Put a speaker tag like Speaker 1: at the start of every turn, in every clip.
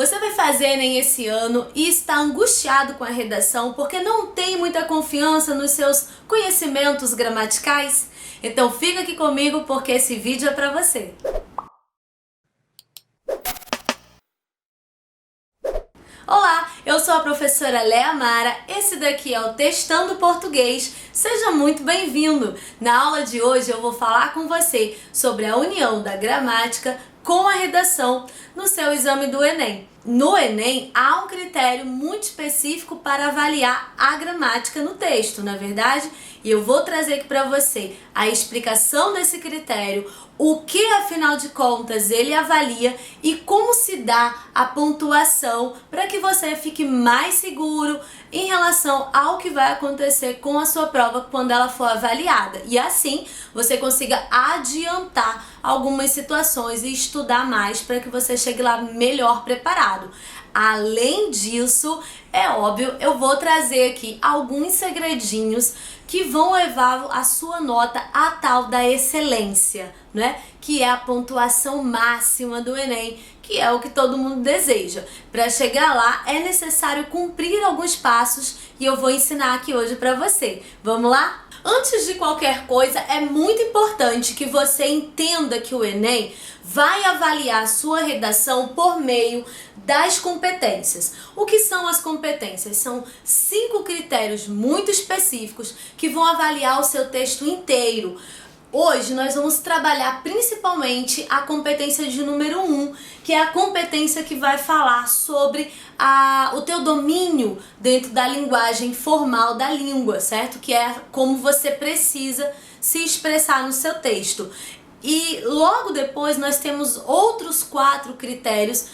Speaker 1: Você vai fazer Enem esse ano e está angustiado com a redação porque não tem muita confiança nos seus conhecimentos gramaticais? Então fica aqui comigo porque esse vídeo é para você. Olá, eu sou a professora Léa Mara, esse daqui é o Testando Português. Seja muito bem-vindo! Na aula de hoje eu vou falar com você sobre a união da gramática com a redação no seu exame do Enem. No Enem, há um critério muito específico para avaliar a gramática no texto, não é verdade? E eu vou trazer aqui para você a explicação desse critério, o que, afinal de contas, ele avalia e como se dá a pontuação para que você fique mais seguro em relação ao que vai acontecer com a sua prova quando ela for avaliada. E assim, você consiga adiantar algumas situações e estudar mais para que você chegue lá melhor preparado. Além disso, é óbvio, eu vou trazer aqui alguns segredinhos que vão levar a sua nota à tal da excelência, né? Que é a pontuação máxima do Enem, que é o que todo mundo deseja. Para chegar lá é necessário cumprir alguns passos e eu vou ensinar aqui hoje para você. Vamos lá? Antes de qualquer coisa, é muito importante que você entenda que o Enem vai avaliar a sua redação por meio das competências. O que são as competências? São 5 critérios muito específicos que vão avaliar o seu texto inteiro. Hoje nós vamos trabalhar principalmente a competência de número 1, que é a competência que vai falar sobre o teu domínio dentro da linguagem formal da língua, certo? Que é como você precisa se expressar no seu texto. E logo depois nós temos outros 4 critérios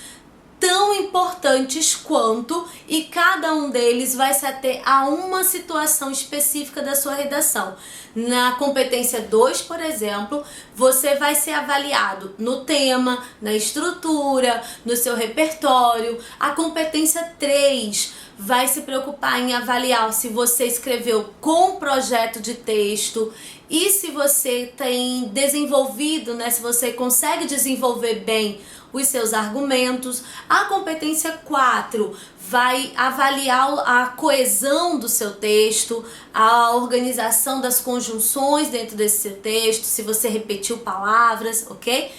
Speaker 1: tão importantes quanto, e cada um deles vai se ater a uma situação específica da sua redação. Na competência 2, por exemplo, você vai ser avaliado no tema, na estrutura, no seu repertório. A competência 3 vai se preocupar em avaliar se você escreveu com projeto de texto e se você tem desenvolvido, né, se você consegue desenvolver bem os seus argumentos. A competência 4 vai avaliar a coesão do seu texto, a organização das conjunções dentro desse seu texto, se você repetiu palavras, ok?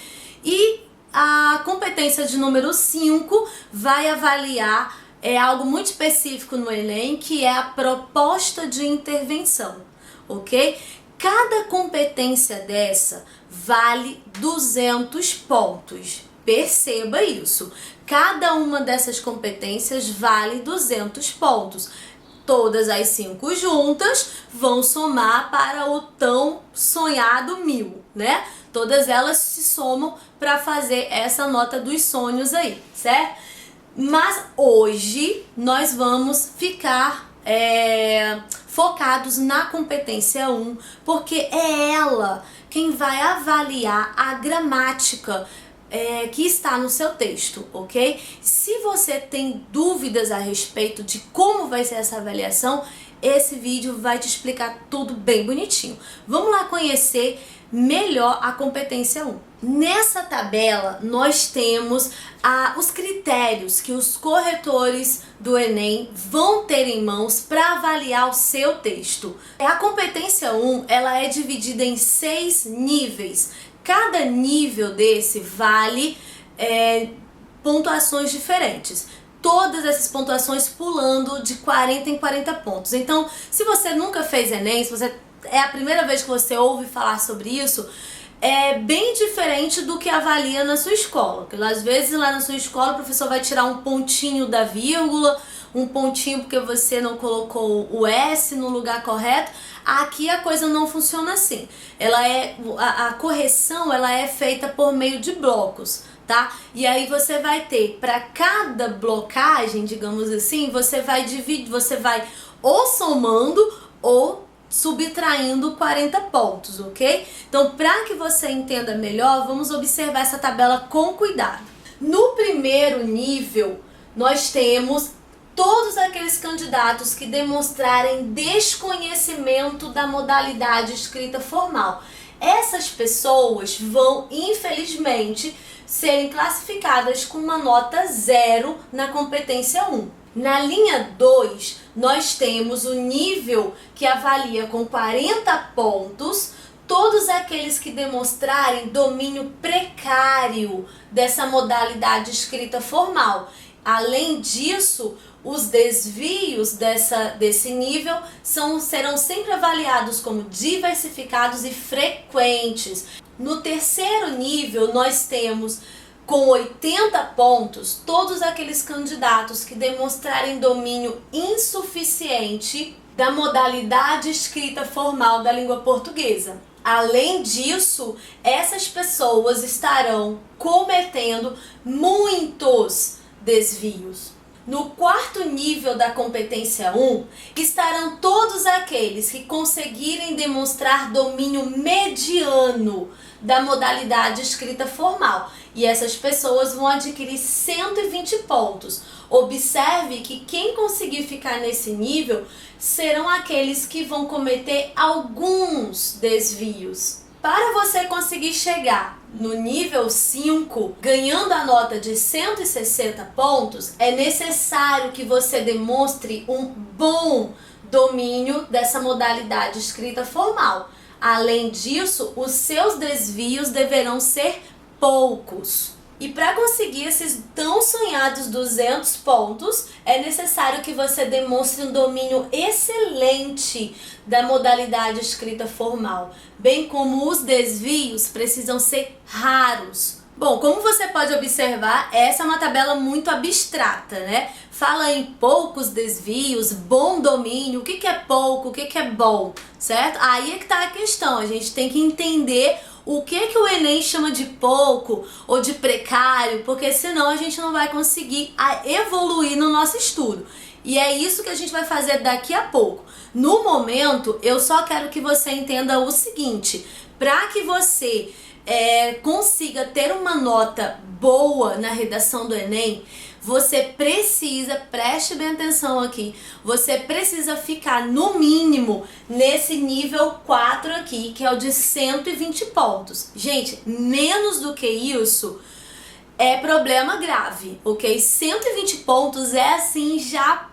Speaker 1: E a competência de número 5 vai avaliar algo muito específico no Enem, que é a proposta de intervenção, ok? Cada competência dessa vale 200 pontos. Perceba isso. Cada uma dessas competências vale 200 pontos. Todas as 5 juntas vão somar para o tão sonhado 1000, né? Todas elas se somam para fazer essa nota dos sonhos aí, certo? Mas hoje nós vamos ficar focados na competência 1, porque é ela quem vai avaliar a gramática que está no seu texto, ok? Se você tem dúvidas a respeito de como vai ser essa avaliação, esse vídeo vai te explicar tudo bem bonitinho. Vamos lá conhecer melhor a competência 1. Nessa tabela nós temos os critérios que os corretores do Enem vão ter em mãos para avaliar o seu texto. A competência 1, ela é dividida em 6 níveis. Cada nível desse vale pontuações diferentes. Todas essas pontuações pulando de 40 em 40 pontos. Então, se você nunca fez Enem, se você é a primeira vez que você ouve falar sobre isso, é bem diferente do que avalia na sua escola. Porque às vezes lá na sua escola o professor vai tirar um pontinho da vírgula, um pontinho porque você não colocou o S no lugar correto. Aqui a coisa não funciona assim. A correção ela é feita por meio de blocos, tá? E aí você vai ter, para cada blocagem, digamos assim, você vai dividir, você vai ou somando ou subtraindo 40 pontos, ok? Então, para que você entenda melhor, vamos observar essa tabela com cuidado. No primeiro nível, nós temos todos aqueles candidatos que demonstrarem desconhecimento da modalidade escrita formal. Essas pessoas vão, infelizmente, serem classificadas com uma nota 0 na competência 1. Na linha 2, nós temos o nível que avalia com 40 pontos todos aqueles que demonstrarem domínio precário dessa modalidade escrita formal. Além disso, os desvios desse nível serão sempre avaliados como diversificados e frequentes. No terceiro nível, nós temos com 80 pontos todos aqueles candidatos que demonstrarem domínio insuficiente da modalidade escrita formal da língua portuguesa. Além disso, essas pessoas estarão cometendo muitos desvios. No quarto nível da competência 1, estarão todos aqueles que conseguirem demonstrar domínio mediano da modalidade escrita formal. E essas pessoas vão adquirir 120 pontos. Observe que quem conseguir ficar nesse nível serão aqueles que vão cometer alguns desvios. Para você conseguir chegar no nível 5, ganhando a nota de 160 pontos, é necessário que você demonstre um bom domínio dessa modalidade escrita formal. Além disso, os seus desvios deverão ser poucos. E para conseguir esses tão sonhados 200 pontos, é necessário que você demonstre um domínio excelente da modalidade escrita formal, bem como os desvios precisam ser raros. Bom, como você pode observar, essa é uma tabela muito abstrata, né? Fala em poucos desvios, bom domínio, o que é pouco, o que é bom, certo? Aí é que tá a questão, a gente tem que entender o que o Enem chama de pouco ou de precário, porque senão a gente não vai conseguir evoluir no nosso estudo. E é isso que a gente vai fazer daqui a pouco. No momento, eu só quero que você entenda o seguinte: para que você consiga ter uma nota boa na redação do Enem, você precisa, preste bem atenção aqui, você precisa ficar no mínimo nesse nível 4 aqui, que é o de 120 pontos. Gente, menos do que isso é problema grave, ok? 120 pontos é assim já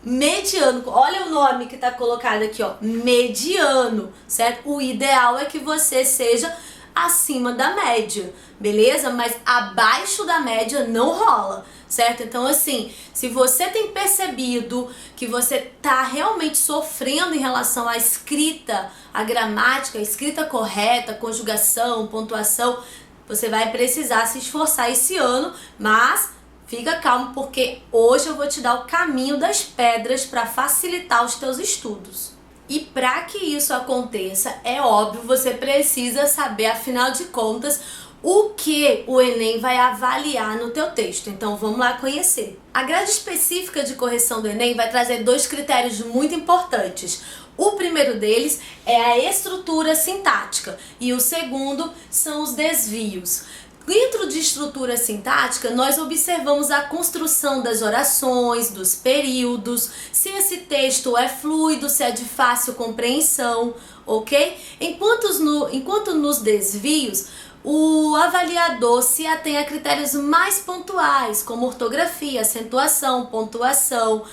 Speaker 1: mediano. Olha o nome que tá colocado aqui, ó, mediano, certo? O ideal é que você seja acima da média, beleza? Mas abaixo da média não rola, certo? Então assim, se você tem percebido que você tá realmente sofrendo em relação à escrita, à gramática, à escrita correta, conjugação, pontuação, você vai precisar se esforçar esse ano, mas fica calmo, porque hoje eu vou te dar o caminho das pedras para facilitar os teus estudos. E para que isso aconteça, é óbvio, você precisa saber, afinal de contas, o que o Enem vai avaliar no teu texto. Então vamos lá conhecer. A grade específica de correção do Enem vai trazer 2 critérios muito importantes. O primeiro deles é a estrutura sintática e o segundo são os desvios. Dentro de estrutura sintática, nós observamos a construção das orações, dos períodos, se esse texto é fluido, se é de fácil compreensão, ok? Enquanto nos desvios, o avaliador se atém a critérios mais pontuais, como ortografia, acentuação, pontuação,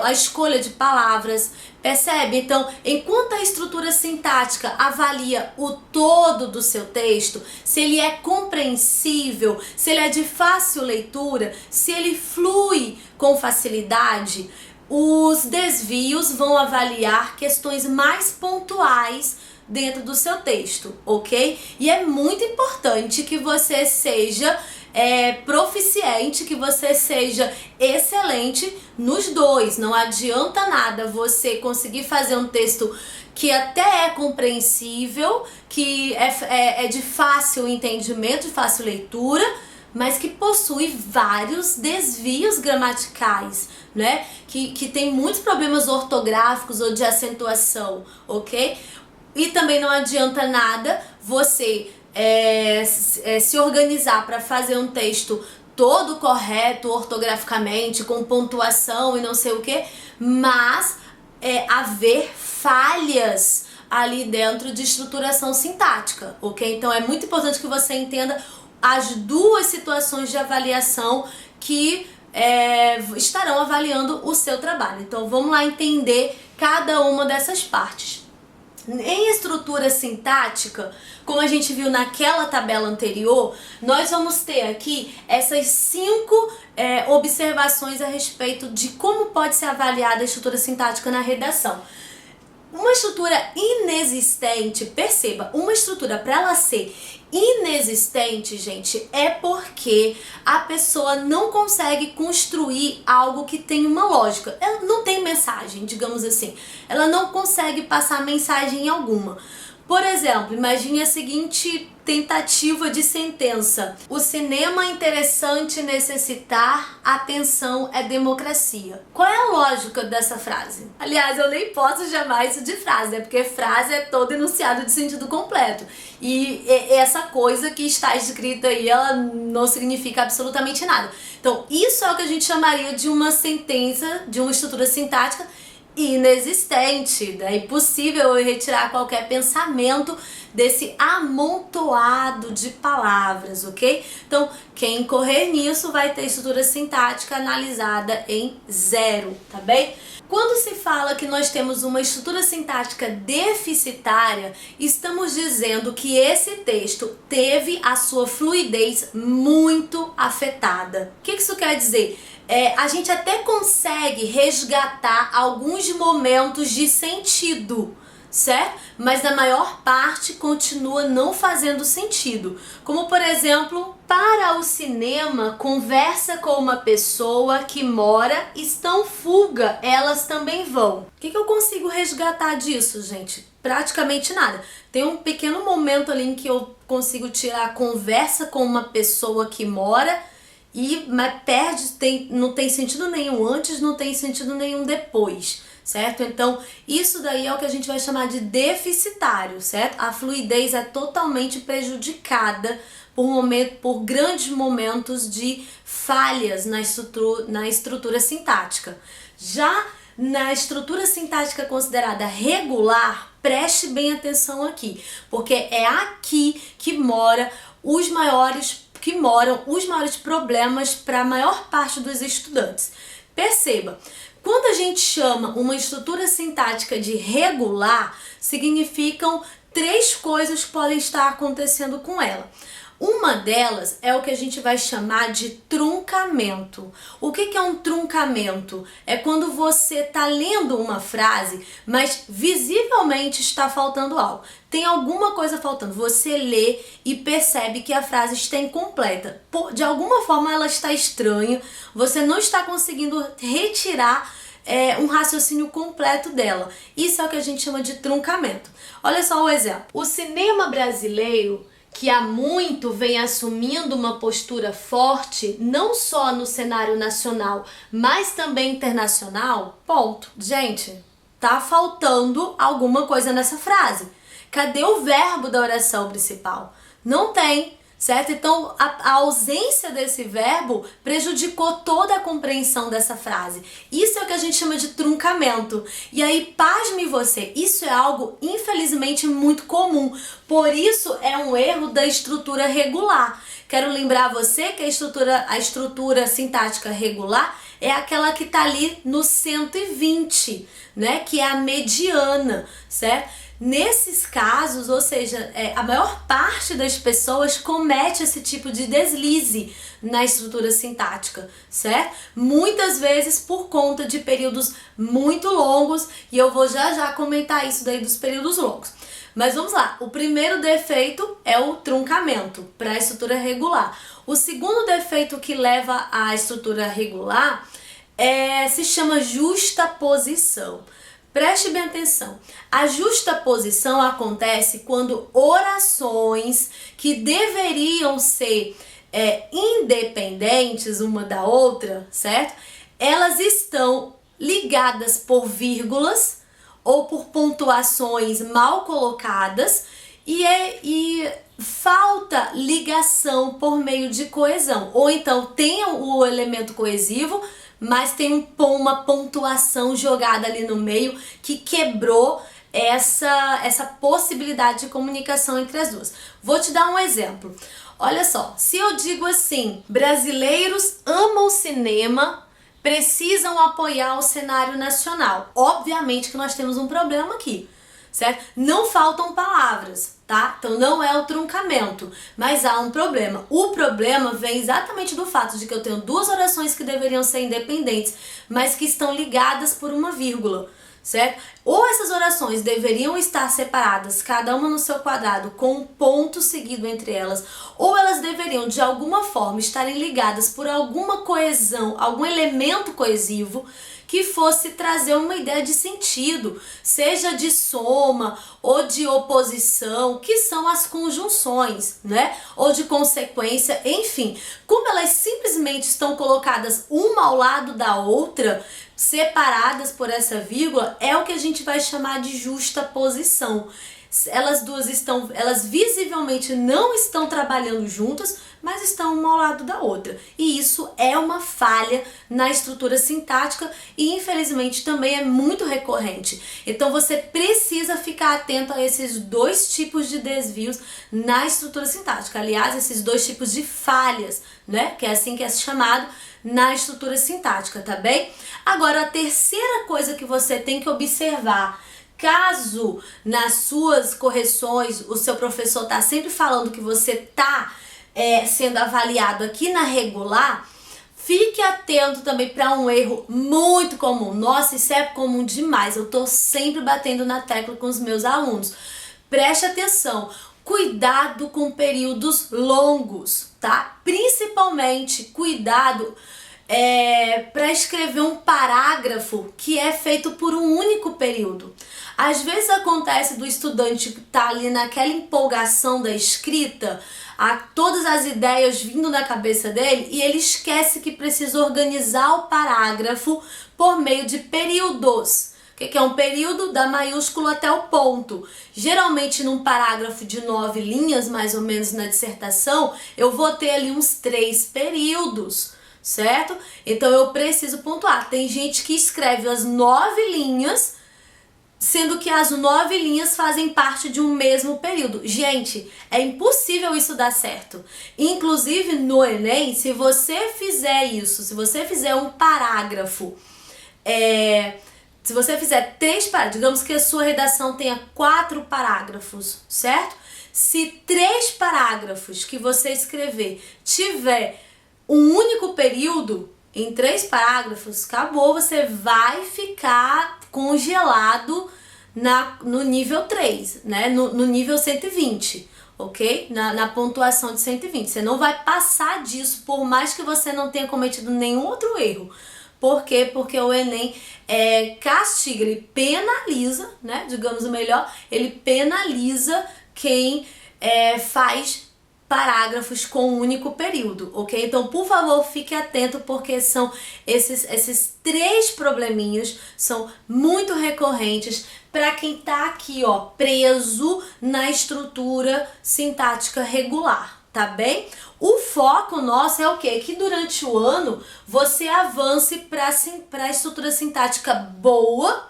Speaker 1: a escolha de palavras, percebe? Então, enquanto a estrutura sintática avalia o todo do seu texto, se ele é compreensível, se ele é de fácil leitura, se ele flui com facilidade, os desvios vão avaliar questões mais pontuais dentro do seu texto, ok? E é muito importante que você seja proficiente, que você seja excelente nos dois. Não adianta nada você conseguir fazer um texto que até é compreensível, que é de fácil entendimento, de fácil leitura, mas que possui vários desvios gramaticais, né? Que tem muitos problemas ortográficos ou de acentuação, ok? E também não adianta nada você se organizar para fazer um texto todo correto ortograficamente, com pontuação e não sei o que, mas haver falhas ali dentro de estruturação sintática, ok? Então é muito importante que você entenda as duas situações de avaliação que estarão avaliando o seu trabalho. Então vamos lá entender cada uma dessas partes. Em estrutura sintática, como a gente viu naquela tabela anterior, nós vamos ter aqui essas 5 observações a respeito de como pode ser avaliada a estrutura sintática na redação. Uma estrutura inexistente, perceba, uma estrutura para ela ser inexistente, gente, é porque a pessoa não consegue construir algo que tem uma lógica. Ela não tem mensagem, digamos assim. Ela não consegue passar mensagem alguma. Por exemplo, imagine a seguinte tentativa de sentença: o cinema é interessante necessitar, atenção é democracia. Qual é a lógica dessa frase? Aliás, eu nem posso chamar isso de frase, né? Porque frase é todo enunciado de sentido completo. E essa coisa que está escrita aí, ela não significa absolutamente nada. Então, isso é o que a gente chamaria de uma sentença, de uma estrutura sintática inexistente. É impossível eu retirar qualquer pensamento desse amontoado de palavras, ok? Então, quem incorrer nisso vai ter estrutura sintática analisada em 0, tá bem? Quando se fala que nós temos uma estrutura sintática deficitária, estamos dizendo que esse texto teve a sua fluidez muito afetada. O que isso quer dizer? A gente até consegue resgatar alguns momentos de sentido, certo? Mas na maior parte continua não fazendo sentido. Como, por exemplo, para o cinema, conversa com uma pessoa que mora, estão fuga, elas também vão. O que eu consigo resgatar disso, gente? Praticamente nada. Tem um pequeno momento ali em que eu consigo tirar a conversa com uma pessoa que mora, mas não tem sentido nenhum antes, não tem sentido nenhum depois, certo? Então, isso daí é o que a gente vai chamar de deficitário, certo? A fluidez é totalmente prejudicada por grandes momentos de falhas na estrutura sintática. Já na estrutura sintática considerada regular, preste bem atenção aqui, porque é aqui que moram os maiores problemas para a maior parte dos estudantes. Perceba, quando a gente chama uma estrutura sintática de regular, significam 3 coisas que podem estar acontecendo com ela. Uma delas é o que a gente vai chamar de truncamento. O que é um truncamento? É quando você está lendo uma frase, mas visivelmente está faltando algo. Tem alguma coisa faltando. Você lê e percebe que a frase está incompleta. De alguma forma ela está estranha, você não está conseguindo retirar um raciocínio completo dela. Isso é o que a gente chama de truncamento. Olha só o exemplo. O cinema brasileiro, que há muito vem assumindo uma postura forte, não só no cenário nacional, mas também internacional, ponto. Gente, tá faltando alguma coisa nessa frase. Cadê o verbo da oração principal? Não tem, certo? Então, a ausência desse verbo prejudicou toda a compreensão dessa frase. Isso é o que a gente chama de truncamento. E aí, pasme você, isso é algo, infelizmente, muito comum. Por isso, é um erro da estrutura regular. Quero lembrar você que a estrutura sintática regular é aquela que está ali no 120, né? Que é a mediana, certo? Nesses casos, ou seja, a maior parte das pessoas comete esse tipo de deslize na estrutura sintática, certo? Muitas vezes por conta de períodos muito longos, e eu vou já comentar isso daí dos períodos longos. Mas vamos lá, o primeiro defeito é o truncamento para a estrutura regular. O segundo defeito que leva à estrutura regular se chama justaposição. Preste bem atenção. A justaposição acontece quando orações que deveriam ser independentes uma da outra, certo? Elas estão ligadas por vírgulas ou por pontuações mal colocadas e falta ligação por meio de coesão. Ou então tem o elemento coesivo, mas tem uma pontuação jogada ali no meio que quebrou essa possibilidade de comunicação entre as duas. Vou te dar um exemplo. Olha só, se eu digo assim, brasileiros amam cinema, precisam apoiar o cenário nacional. Obviamente que nós temos um problema aqui, certo? Não faltam palavras, tá? Então não é o truncamento, mas há um problema. O problema vem exatamente do fato de que eu tenho duas orações que deveriam ser independentes, mas que estão ligadas por uma vírgula, certo? Ou essas orações deveriam estar separadas, cada uma no seu quadrado, com um ponto seguido entre elas, ou elas deveriam de alguma forma estarem ligadas por alguma coesão, algum elemento coesivo que fosse trazer uma ideia de sentido, seja de soma ou de oposição, que são as conjunções, né? Ou de consequência, enfim. Como elas simplesmente estão colocadas uma ao lado da outra, separadas por essa vírgula, é o que a gente vai chamar de justaposição. Elas visivelmente não estão trabalhando juntas, mas estão uma ao lado da outra. E isso é uma falha na estrutura sintática e infelizmente também é muito recorrente. Então você precisa ficar atento a esses dois tipos de desvios na estrutura sintática. Aliás, esses dois tipos de falhas, né? Que é assim que é chamado na estrutura sintática, tá bem? Agora, a terceira coisa que você tem que observar, caso nas suas correções o seu professor está sempre falando que você está sendo avaliado aqui na regular, fique atento também para um erro muito comum. Nossa, isso é comum demais. Eu estou sempre batendo na tecla com os meus alunos. Preste atenção. Cuidado com períodos longos, tá? Principalmente cuidado para escrever um parágrafo que é feito por um único período. Às vezes acontece do estudante que tá ali naquela empolgação da escrita, todas as ideias vindo na cabeça dele, e ele esquece que precisa organizar o parágrafo por meio de períodos. O que é um período? Da maiúsculo até o ponto. Geralmente num parágrafo de 9 linhas, mais ou menos na dissertação, eu vou ter ali uns 3 períodos, certo? Então eu preciso pontuar. Tem gente que escreve as 9 linhas, sendo que as 9 linhas fazem parte de um mesmo período. Gente, é impossível isso dar certo. Inclusive no Enem, se você fizer isso, se você fizer um parágrafo, se você fizer 3 parágrafos, digamos que a sua redação tenha 4 parágrafos, certo? Se 3 parágrafos que você escrever tiver um único período, em 3 parágrafos, acabou, você vai ficar congelado no nível 3, né? No nível 120, ok? Na pontuação de 120. Você não vai passar disso, por mais que você não tenha cometido nenhum outro erro. Por quê? Porque o Enem castiga, ele penaliza, né? Digamos o melhor, ele penaliza quem faz parágrafos com um único período, ok? Então, por favor, fique atento, porque são esses 3 probleminhas são muito recorrentes para quem tá aqui, ó, preso na estrutura sintática regular, tá bem? O foco nosso é o quê? Que durante o ano você avance para a estrutura sintática boa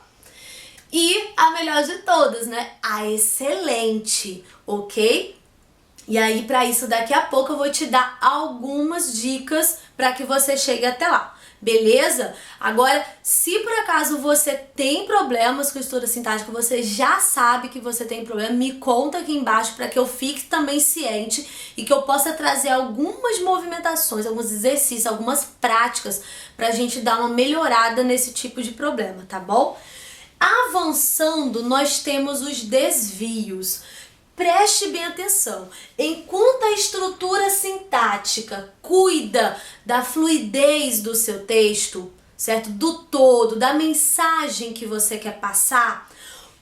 Speaker 1: e a melhor de todas, né? A excelente, ok? E aí, para isso, daqui a pouco eu vou te dar algumas dicas para que você chegue até lá, beleza? Agora, se por acaso você tem problemas com estrutura sintática, você já sabe que você tem problema, me conta aqui embaixo para que eu fique também ciente e que eu possa trazer algumas movimentações, alguns exercícios, algumas práticas para a gente dar uma melhorada nesse tipo de problema, tá bom? Avançando, nós temos os desvios. Preste bem atenção. Enquanto a estrutura sintática cuida da fluidez do seu texto, certo? Do todo, da mensagem que você quer passar,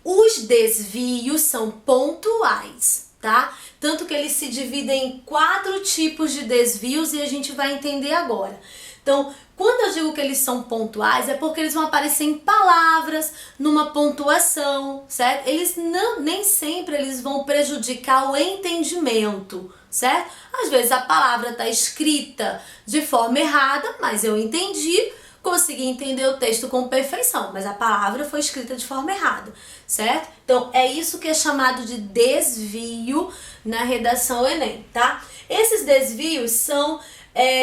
Speaker 1: os desvios são pontuais, tá? Tanto que eles se dividem em 4 tipos de desvios e a gente vai entender agora. Então, quando eu digo que eles são pontuais, é porque eles vão aparecer em palavras, numa pontuação, certo? Eles nem sempre eles vão prejudicar o entendimento, certo? Às vezes a palavra está escrita de forma errada, mas eu entendi consegui entender o texto com perfeição, mas a palavra foi escrita de forma errada, certo? Então, é isso que é chamado de desvio na redação Enem, tá? Esses desvios são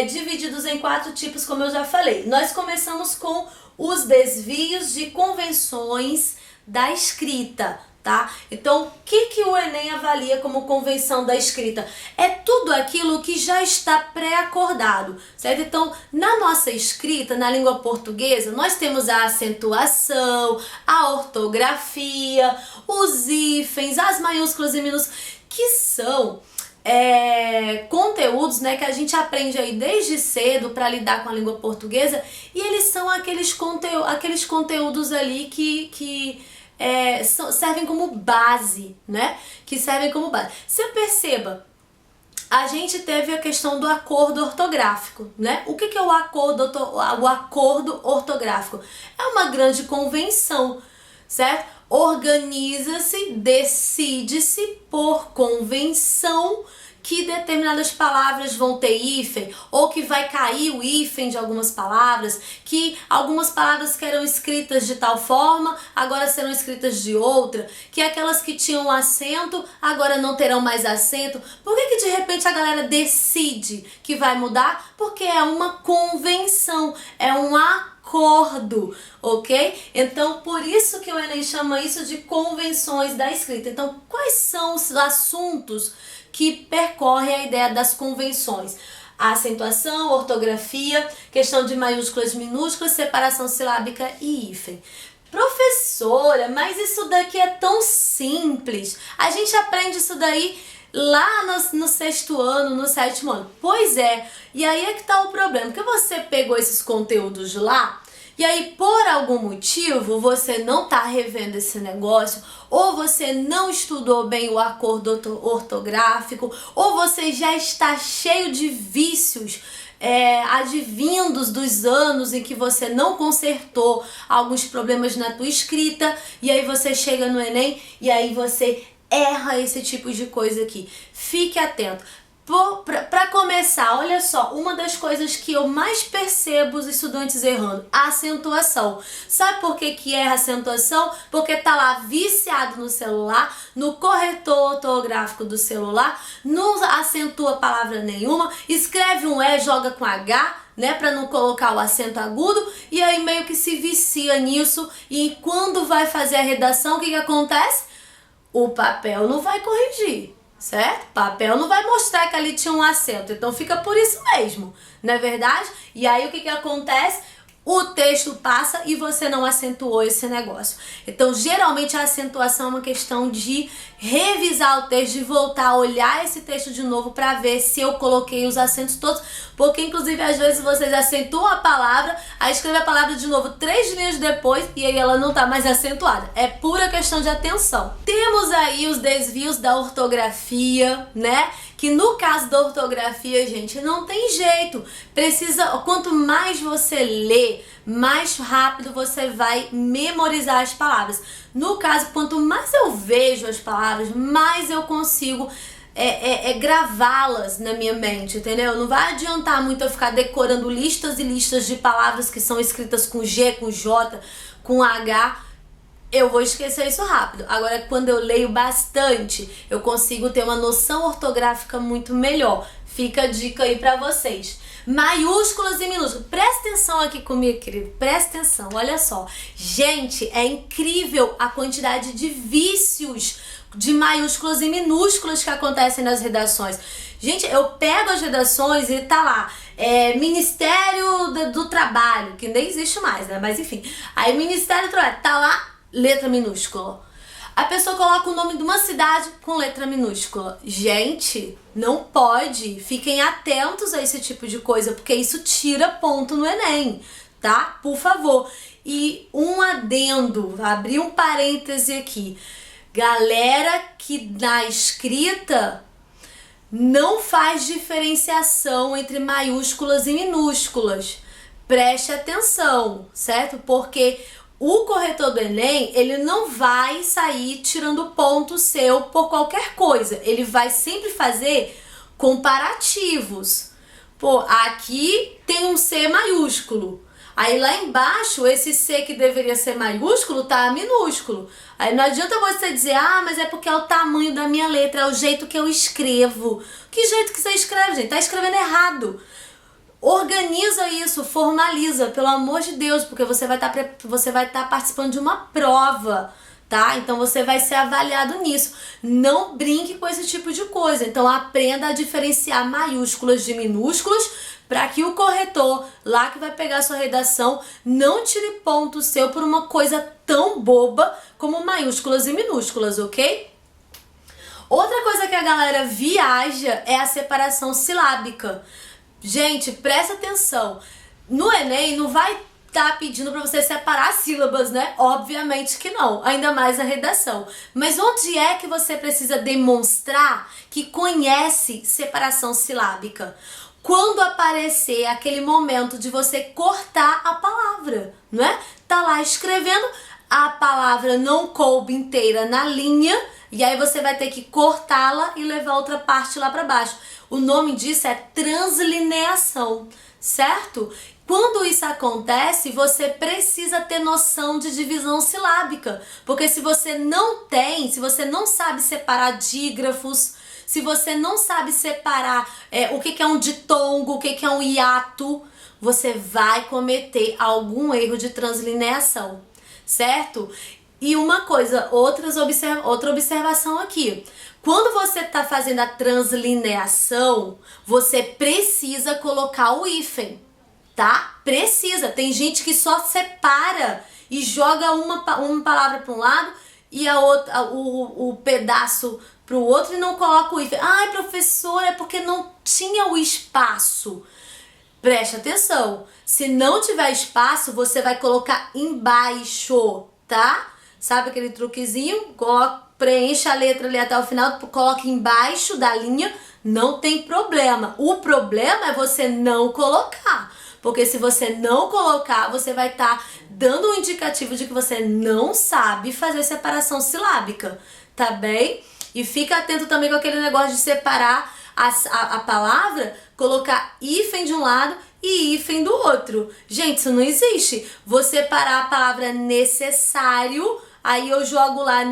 Speaker 1: divididos em 4 tipos, como eu já falei. Nós começamos com os desvios de convenções da escrita, tá? Então, o que o Enem avalia como convenção da escrita? É tudo aquilo que já está pré-acordado, certo? Então, na nossa escrita, na língua portuguesa, nós temos a acentuação, a ortografia, os hífens, as maiúsculas e minúsculas, que são conteúdos, né, que a gente aprende aí desde cedo para lidar com a língua portuguesa, e eles são aqueles conteúdos ali que servem como base, né? Que servem como base. Você perceba, a gente teve a questão do acordo ortográfico, né? O que é o acordo ortográfico? É uma grande convenção, certo? Organiza-se, decide-se por convenção que determinadas palavras vão ter hífen, ou que vai cair o hífen de algumas palavras, que algumas palavras que eram escritas de tal forma, agora serão escritas de outra, que aquelas que tinham acento, agora não terão mais acento. Por que de repente a galera decide que vai mudar? Porque é uma convenção, é um acordo, ok? Então, por isso que o Enem chama isso de convenções da escrita. Então, quais são os assuntos que percorrem a ideia das convenções? A acentuação, ortografia, questão de maiúsculas, minúsculas, separação silábica e hífen. Professora, mas isso daqui é tão simples. A gente aprende isso daí lá no 6º ano, no 7º ano. Pois é, e aí é que tá o problema, porque você pegou esses conteúdos lá, e aí por algum motivo você não tá revendo esse negócio, ou você não estudou bem o acordo ortográfico, ou você já está cheio de vícios advindos dos anos em que você não consertou alguns problemas na tua escrita, e aí você chega no Enem e aí você erra esse tipo de coisa aqui. Fique atento. Para começar, olha só, uma das coisas que eu mais percebo os estudantes errando, a acentuação. Sabe por que erra a acentuação? Porque tá lá viciado no celular, no corretor ortográfico do celular, não acentua palavra nenhuma, escreve um E, joga com H, né, para não colocar o acento agudo, e aí meio que se vicia nisso, e quando vai fazer a redação, o que acontece? O papel não vai corrigir, certo? O papel não vai mostrar que ali tinha um acento, então fica por isso mesmo, não é verdade? E aí o que acontece? O texto passa e você não acentuou esse negócio. Então, geralmente a acentuação é uma questão de revisar o texto, de voltar a olhar esse texto de novo para ver se eu coloquei os acentos todos, porque inclusive às vezes vocês acentuam a palavra, aí escreve a palavra de novo 3 linhas depois e aí ela não tá mais acentuada. É pura questão de atenção. Temos aí os desvios da ortografia, né? Que no caso da ortografia, gente, não tem jeito. Quanto mais você lê, mais rápido você vai memorizar as palavras. No caso, quanto mais eu vejo as palavras, mais eu consigo gravá-las na minha mente, entendeu? Não vai adiantar muito eu ficar decorando listas e listas de palavras que são escritas com G, com J, com H. Eu vou esquecer isso rápido. Agora, quando eu leio bastante, eu consigo ter uma noção ortográfica muito melhor. Fica a dica aí pra vocês. Maiúsculas e minúsculas. Presta atenção aqui comigo, querido. Presta atenção, olha só. Gente, é incrível a quantidade de vícios de maiúsculas e minúsculas que acontecem nas redações. Gente, eu pego as redações e tá lá, Ministério do Trabalho, que nem existe mais, né? Mas enfim. Aí, Ministério do Trabalho, tá lá, letra minúscula. A pessoa coloca o nome de uma cidade com letra minúscula. Gente, não pode. Fiquem atentos a esse tipo de coisa, porque isso tira ponto no Enem, tá? Por favor. E um adendo, vou abrir um parêntese aqui. Galera que na escrita não faz diferenciação entre maiúsculas e minúsculas. Preste atenção, certo? Porque o corretor do Enem, ele não vai sair tirando ponto seu por qualquer coisa. Ele vai sempre fazer comparativos. Pô, aqui tem um C maiúsculo. Aí lá embaixo, esse C que deveria ser maiúsculo tá minúsculo. Aí não adianta você dizer, ah, mas é porque é o tamanho da minha letra, é o jeito que eu escrevo. Que jeito que você escreve, gente? Tá escrevendo errado. Organiza isso, formaliza, pelo amor de Deus, porque você vai estar participando de uma prova, tá? Então você vai ser avaliado nisso. Não brinque com esse tipo de coisa. Então aprenda a diferenciar maiúsculas de minúsculos para que o corretor, lá que vai pegar a sua redação, não tire ponto seu por uma coisa tão boba como maiúsculas e minúsculas, ok? Outra coisa que a galera viaja é a separação silábica. Gente, presta atenção. No Enem não vai estar pedindo para você separar sílabas, né? Obviamente que não, ainda mais a redação. Mas onde é que você precisa demonstrar que conhece separação silábica? Quando aparecer aquele momento de você cortar a palavra, não é? Tá lá escrevendo, a palavra não coube inteira na linha, e aí você vai ter que cortá-la e levar outra parte lá para baixo. O nome disso é translineação, certo? Quando isso acontece, você precisa ter noção de divisão silábica, porque se você não sabe separar dígrafos, se você não sabe separar o que é um ditongo, o que é um hiato, você vai cometer algum erro de translineação, certo? E uma coisa, outra observação aqui. Quando você está fazendo a translineação, você precisa colocar o hífen, tá? Precisa. Tem gente que só separa e joga uma palavra para um lado e o pedaço para o outro e não coloca o hífen. Ai, professora, é porque não tinha o espaço. Preste atenção. Se não tiver espaço, você vai colocar embaixo, tá? Sabe aquele truquezinho? Preenche a letra ali até o final, coloca embaixo da linha, não tem problema. O problema é você não colocar. Porque se você não colocar, você vai estar dando um indicativo de que você não sabe fazer separação silábica, tá bem? E fica atento também com aquele negócio de separar a palavra, colocar hífen de um lado e hífen do outro. Gente, isso não existe. Vou separar a palavra necessário, aí eu jogo lá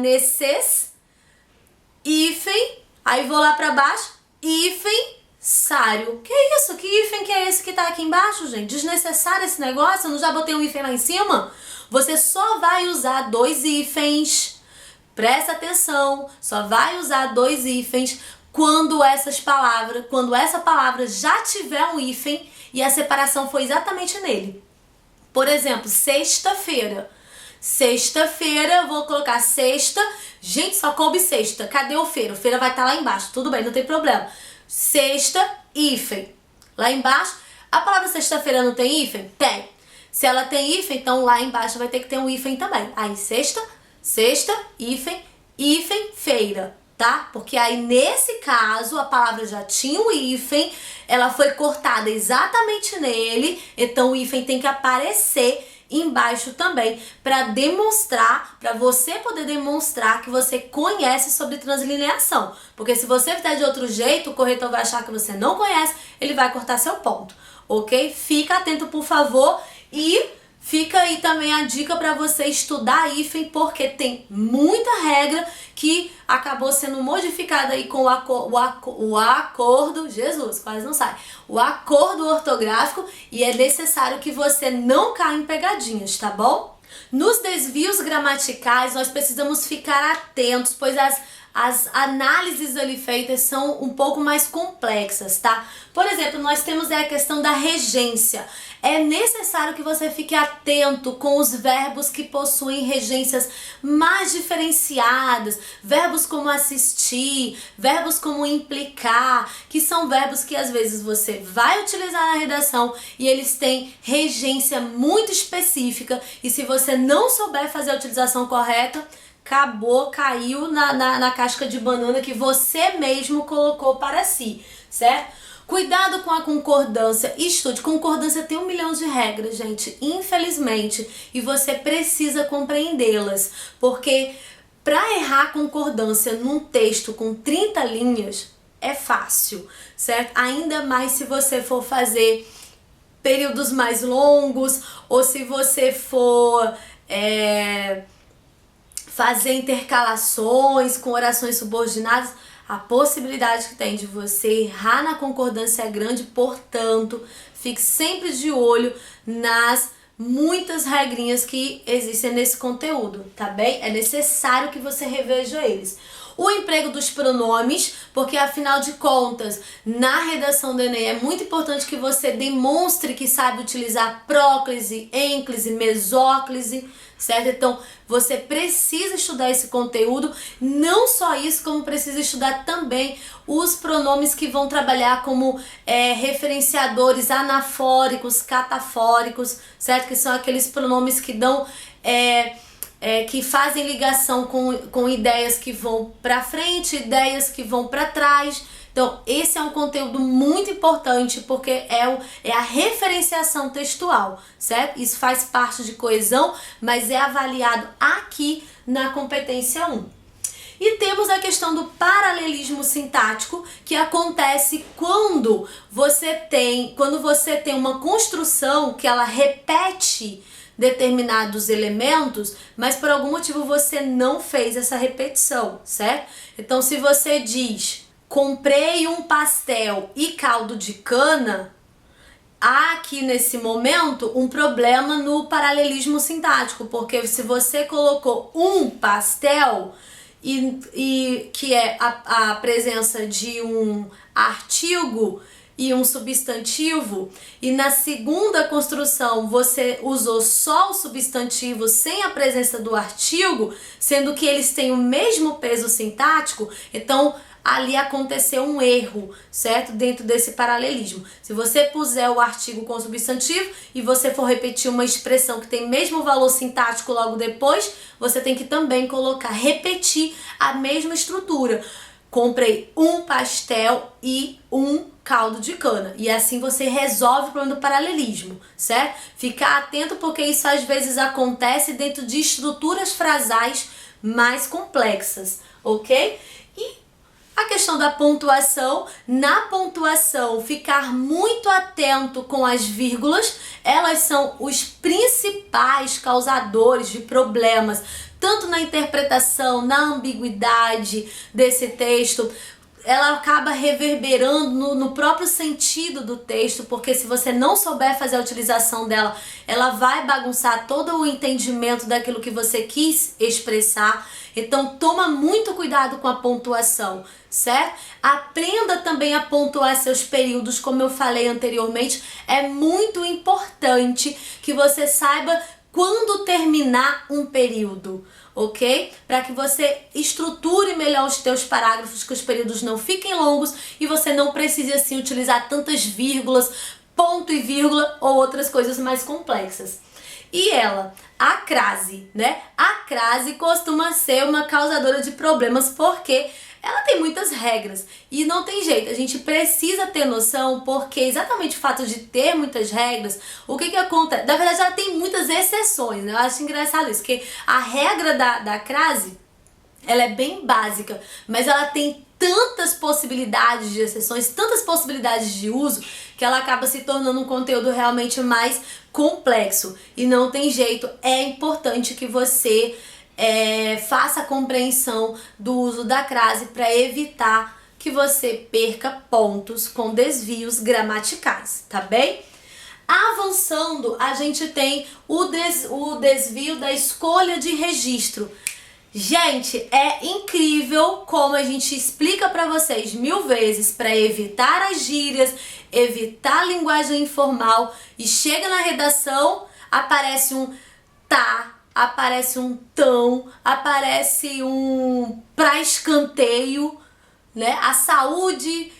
Speaker 1: hífen, aí vou lá pra baixo, hífen-sário. Que isso? Que hífen que é esse que tá aqui embaixo, gente? Desnecessário esse negócio? Eu não já botei um hífen lá em cima? Você só vai usar 2 hífens. Presta atenção, só vai usar 2 hífens quando essa palavra já tiver um hífen e a separação foi exatamente nele. Por exemplo, sexta-feira. Sexta-feira, eu vou colocar sexta. Gente, só coube sexta. Cadê o feira? O feira vai estar lá embaixo. Tudo bem, não tem problema. Sexta, hífen. Lá embaixo, a palavra sexta-feira não tem hífen? Tem. Se ela tem hífen, então lá embaixo vai ter que ter um hífen também. Aí sexta, hífen, feira, tá? Porque aí nesse caso a palavra já tinha um hífen, ela foi cortada exatamente nele, então o hífen tem que aparecer embaixo também para demonstrar, para você poder demonstrar que você conhece sobre translineação. Porque se você fizer de outro jeito, o corretor vai achar que você não conhece, ele vai cortar seu ponto, ok? Fica atento, por favor, e fica aí também a dica para você estudar hífen, porque tem muita regra que acabou sendo modificada aí com o acordo, Jesus, quase não sai, o acordo ortográfico, e é necessário que você não caia em pegadinhas, tá bom? Nos desvios gramaticais nós precisamos ficar atentos, pois as análises ali feitas são um pouco mais complexas, tá? Por exemplo, nós temos a questão da regência. É necessário que você fique atento com os verbos que possuem regências mais diferenciadas, verbos como assistir, verbos como implicar, que são verbos que às vezes você vai utilizar na redação e eles têm regência muito específica, e se você não souber fazer a utilização correta, acabou, caiu na casca de banana que você mesmo colocou para si, certo? Cuidado com a concordância. Estude. Concordância tem 1 milhão de regras, gente, infelizmente, e você precisa compreendê-las, porque para errar concordância num texto com 30 linhas é fácil, certo? Ainda mais se você for fazer períodos mais longos, ou se você for fazer intercalações com orações subordinadas, a possibilidade que tem de você errar na concordância é grande. Portanto, fique sempre de olho nas muitas regrinhas que existem nesse conteúdo, tá bem? É necessário que você reveja eles. O emprego dos pronomes, porque afinal de contas, na redação do Enem é muito importante que você demonstre que sabe utilizar próclise, ênclise, mesóclise, certo? Então, você precisa estudar esse conteúdo, não só isso, como precisa estudar também os pronomes que vão trabalhar como referenciadores anafóricos, catafóricos, certo? Que são aqueles pronomes que dão... que fazem ligação com ideias que vão para frente, ideias que vão para trás. Então, esse é um conteúdo muito importante porque é a referenciação textual, certo? Isso faz parte de coesão, mas é avaliado aqui na competência 1. E temos a questão do paralelismo sintático, que acontece quando você tem uma construção que ela repete determinados elementos, mas por algum motivo você não fez essa repetição, certo? Então, se você diz, comprei um pastel e caldo de cana, há aqui nesse momento um problema no paralelismo sintático, porque se você colocou um pastel e que é a presença de um artigo e um substantivo, e na segunda construção você usou só o substantivo sem a presença do artigo, sendo que eles têm o mesmo peso sintático, então ali aconteceu um erro, certo? Dentro desse paralelismo. Se você puser o artigo com o substantivo e você for repetir uma expressão que tem mesmo valor sintático logo depois, você tem que também repetir a mesma estrutura. Comprei um pastel e um caldo de cana. E assim você resolve o problema do paralelismo, certo? Ficar atento porque isso às vezes acontece dentro de estruturas frasais mais complexas, ok? E a questão da pontuação, na pontuação ficar muito atento com as vírgulas, elas são os principais causadores de problemas, tanto na interpretação, na ambiguidade desse texto. Ela acaba reverberando no próprio sentido do texto, porque se você não souber fazer a utilização dela, ela vai bagunçar todo o entendimento daquilo que você quis expressar. Então toma muito cuidado com a pontuação, certo? Aprenda também a pontuar seus períodos, como eu falei anteriormente. É muito importante que você saiba quando terminar um período, ok? Para que você estruture melhor os teus parágrafos, que os períodos não fiquem longos e você não precise assim utilizar tantas vírgulas, ponto e vírgula ou outras coisas mais complexas. E a crase, né? A crase costuma ser uma causadora de problemas porque ela tem muitas regras e não tem jeito, a gente precisa ter noção, porque exatamente o fato de ter muitas regras, o que acontece? Na verdade ela tem muitas exceções, né? Eu acho engraçado isso, porque a regra da crase, ela é bem básica, mas ela tem tantas possibilidades de exceções, tantas possibilidades de uso, que ela acaba se tornando um conteúdo realmente mais complexo. E não tem jeito, é importante que você faça a compreensão do uso da crase para evitar que você perca pontos com desvios gramaticais, tá bem? Avançando, a gente tem o desvio da escolha de registro. Gente, é incrível como a gente explica para vocês 1000 vezes para evitar as gírias, evitar a linguagem informal, e chega na redação, aparece um tá, aparece um tão, aparece um pra escanteio, né? A saúde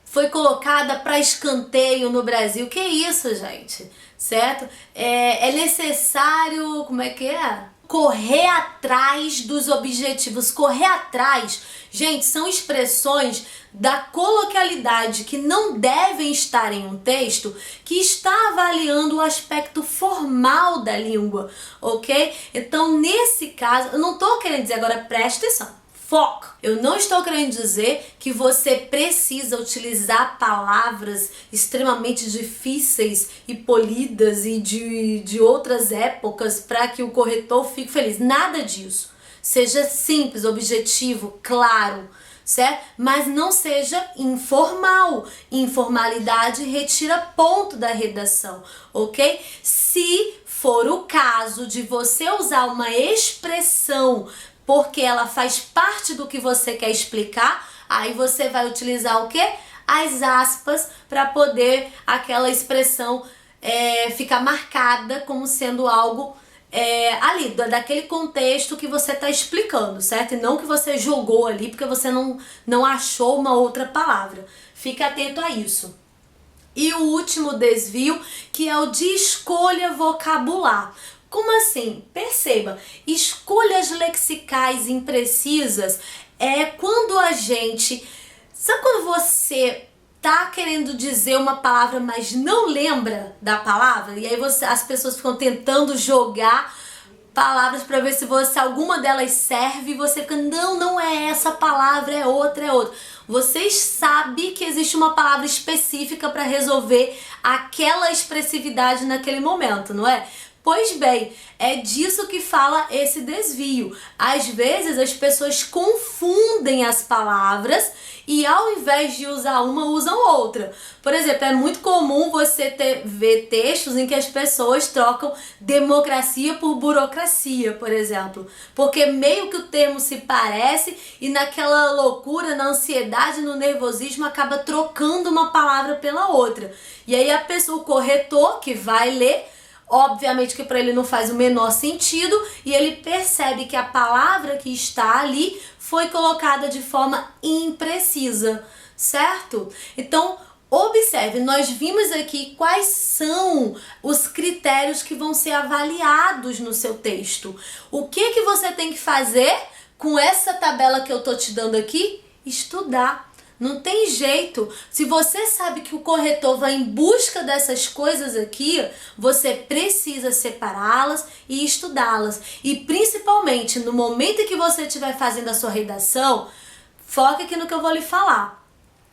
Speaker 1: foi colocada para escanteio no Brasil. Que isso, gente? Certo? É necessário, como é que é? Correr atrás dos objetivos. Correr atrás, gente, são expressões da coloquialidade que não devem estar em um texto que está avaliando o aspecto formal da língua, ok? Então, nesse caso, eu não estou querendo dizer agora, presta atenção, foco. Eu não estou querendo dizer que você precisa utilizar palavras extremamente difíceis e polidas e de outras épocas para que o corretor fique feliz. Nada disso. Seja simples, objetivo, claro, certo? Mas não seja informal. Informalidade retira ponto da redação, ok? Se for o caso de você usar uma expressão porque ela faz parte do que você quer explicar, aí você vai utilizar o quê? As aspas para poder aquela expressão ficar marcada como sendo algo ali, daquele contexto que você está explicando, certo? E não que você jogou ali porque você não achou uma outra palavra. Fique atento a isso. E o último desvio, que é o de escolha vocabular. Como assim? Perceba, escolhas lexicais imprecisas é quando a gente... Sabe quando você tá querendo dizer uma palavra, mas não lembra da palavra? E aí as pessoas ficam tentando jogar palavras para ver se alguma delas serve e você fica, não é essa palavra, é outra. Vocês sabem que existe uma palavra específica para resolver aquela expressividade naquele momento, não é? Pois bem, é disso que fala esse desvio. Às vezes as pessoas confundem as palavras e ao invés de usar uma, usam outra. Por exemplo, é muito comum você ver textos em que as pessoas trocam democracia por burocracia, por exemplo. Porque meio que o termo se parece e naquela loucura, na ansiedade, no nervosismo, acaba trocando uma palavra pela outra. E aí o corretor que vai ler, obviamente que para ele não faz o menor sentido e ele percebe que a palavra que está ali foi colocada de forma imprecisa, certo? Então, observe, nós vimos aqui quais são os critérios que vão ser avaliados no seu texto. O que você tem que fazer com essa tabela que eu tô te dando aqui? Estudar. Não tem jeito. Se você sabe que o corretor vai em busca dessas coisas aqui, você precisa separá-las e estudá-las. E principalmente no momento em que você estiver fazendo a sua redação, foca aqui no que eu vou lhe falar.